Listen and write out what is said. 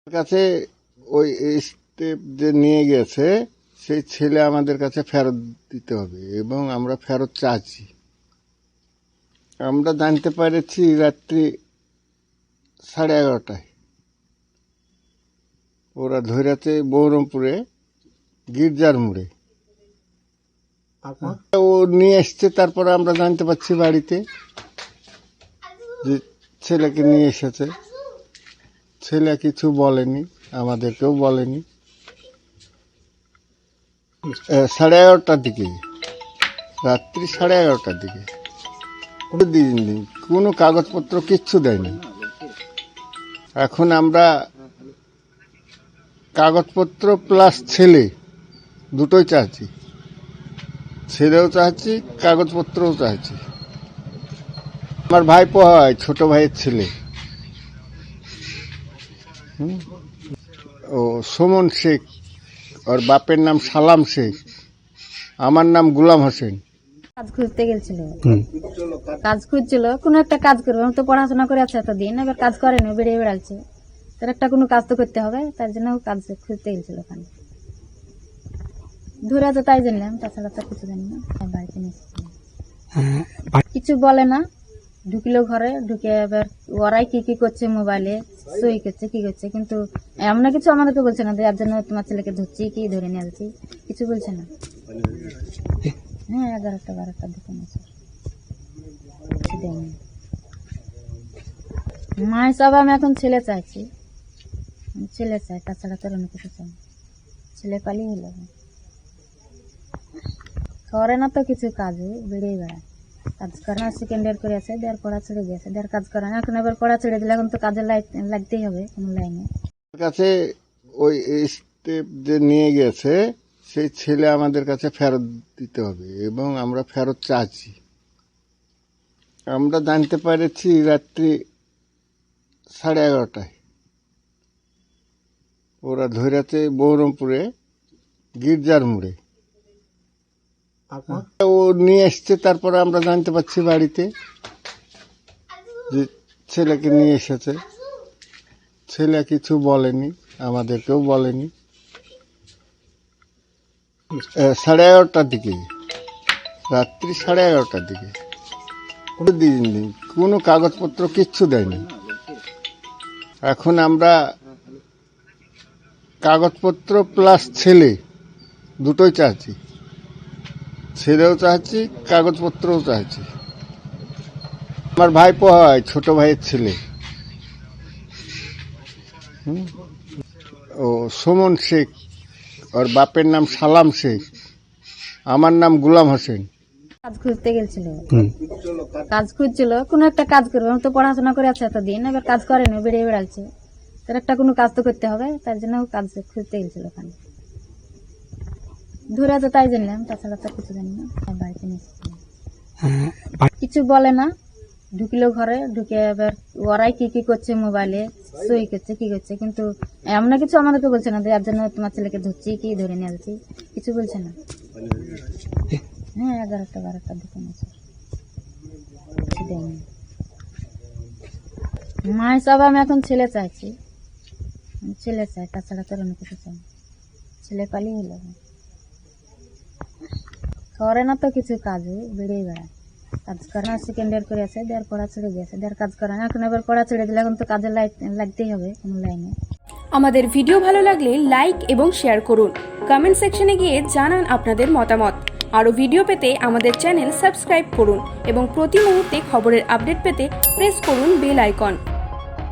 কাছে ওই স্টেপ যে নিয়ে গেছে সেই ছেলে আমাদের কাছে ফেরত দিতে হবে এবং আমরা ফেরত চাচ্ছি। আমরা জানতে পেরেছি রাত্রি 11:30টায় ওরা ধরেছে বহরমপুরে গির্জার মোড়ে। ও নিয়ে এসছে, তারপরে আমরা জানতে পারছি বাড়িতে যে ছেলেকে নিয়ে এসেছে। ছেলে কিছু বলেনি, আমাদেরকেও বলেনি। 11:30টার দিকে, রাত্রি 11:30টার দিকে দিইনি, কোনো কাগজপত্র কিচ্ছু দেয়নি। এখন আমরা কাগজপত্র প্লাস ছেলে দুটোই চাচ্ছি, ছেলেও চাচ্ছি, কাগজপত্রও চাচ্ছি। আমার ভাইপো হয়, ছোট ভাইয়ের ছেলে। ও সুমন শেখ, ওর বাপের নাম সালাম শেখ, আমার নাম গুলাম হোসেন। কাজ খুঁজতে গেছিল, কাজ খুঁজছিল, কোনো একটা কাজ করবে। আমি তো পড়াশোনা করে আছে এতদিন, এবার কাজ করেনি, বেরিয়ে বেড়াচ্ছে। তার একটা কোনো কাজ তো করতে হবে, তার জন্য কাজ খুঁজতে গেছিল ওখানে। ধরে আছে তাই জানলাম, তাছাড়া তো কিছু জানি না। বাড়িতে নিয়ে কিছু বলে না, ঢুকলো ঘরে, ঢুকে এবার ওরাই কি কি করছে, মোবাইলে সই করছে, কি করছে, কিন্তু এমন কিছু আমাদেরকে বলছে না যার জন্য তোমার ছেলেকে ধরছি কি ধরে নিয়ে যাচ্ছি, কিছু বলছে না। হ্যাঁ, 11টা-12টার দিকে মায়ের সব। আমি এখন ছেলে চাইছি, ছেলে চাই, তাছাড়া তোর অন্য কিছু চাই। ছেলে পালি হলো, করে না তো কিছু কাজে, বেরিয়ে বেড়ায়। কাজ করে না, সেকেন্ড ইয়ার করে আছে, দেড় পড়া ছেড়ে দিয়েছে, দেড় কাজ করে না। এখন এবার পড়া ছেড়ে দিলে এখন তো কাজে লাগতেই হবে কোনো লাইনে। কাছে ওই স্টেপ যে নিয়ে গেছে সেই ছেলে আমাদের কাছে ফেরত দিতে হবে এবং আমরা ফেরত চাচ্ছি। আমরা জানতে পেরেছি রাত্রি 11:30টায় ওরা ধরেছে বহরমপুরে গির্জার মোড়ে। ও নিয়ে এসছে, তারপরে আমরা জানতে পারছি বাড়িতে যে ছেলেকে নিয়ে এসেছে। ছেলে কিছু বলেনি, আমাদেরকেও বলেনি। 11:30টার দিকে, রাত্রি 11:30টার দিকে দিইনি, কোনো কাগজপত্র কিচ্ছু দেয়নি। এখন আমরা কাগজপত্র প্লাস ছেলে দুটোই চাচ্ছি, ছেলেও চাচ্ছি, কাগজপত্রও চাচ্ছি। আমার ভাইপো হয়, ছোট ভাইয়ের ছেলে। ও সুমন শেখ, ওর বাপের নাম সালাম শেখ, আমার নাম গুলাম হোসেন। কাজ খুঁজতে গেছিল, কাজ খুঁজছিল, কোনো একটা কাজ করবে। আমি তো পড়াশোনা করে আছে এতদিন, এবার কাজ করেনি, বেরিয়ে বেড়াচ্ছে। তার একটা কোনো কাজ তো করতে হবে, তার জন্য কাজ খুঁজতে গেছিল ওখানে। ধরে আছে তাই জানলাম, তাছাড়া তো কিছু জানি না। বাড়িতে নিয়ে কিছু বলে না, ঢুকলো ঘরে, ঢুকে এবার ওরাই কি কি করছে, মোবাইলে সই করছে, কি করছে, কিন্তু এমন কিছু আমাদেরকে বলছে না যার জন্য তোমার ছেলেকে ধরছি কি ধরে নিয়ে যাচ্ছি, কিছু বলছে না। হ্যাঁ, 11টা-12টার দিকে মায়ের সব। আমি এখন ছেলে চাইছি, ছেলে চাই, তাছাড়া তোর অন্য কিছু চাই। ছেলে পালি হলো, করে না তো কিছু কাজে, বেরিয়ে বেড়ায়। কাজ করে না, সেকেন্ড ইয়ার করে আছে, দেড় পড়া ছেড়ে দিয়েছে, দেড় কাজ করে না। এখন এবার পড়া ছেড়ে দিলে এখন তো কাজে লাগতেই হবে কোনো লাইনে। আমাদের ভিডিও ভালো লাগলে লাইক এবং শেয়ার করুন, কমেন্ট সেকশনে গিয়ে জানান আপনাদের মতামত। আরও ভিডিও পেতে আমাদের চ্যানেল সাবস্ক্রাইব করুন এবং প্রতি মুহূর্তে খবরের আপডেট পেতে প্রেস করুন বেল আইকন।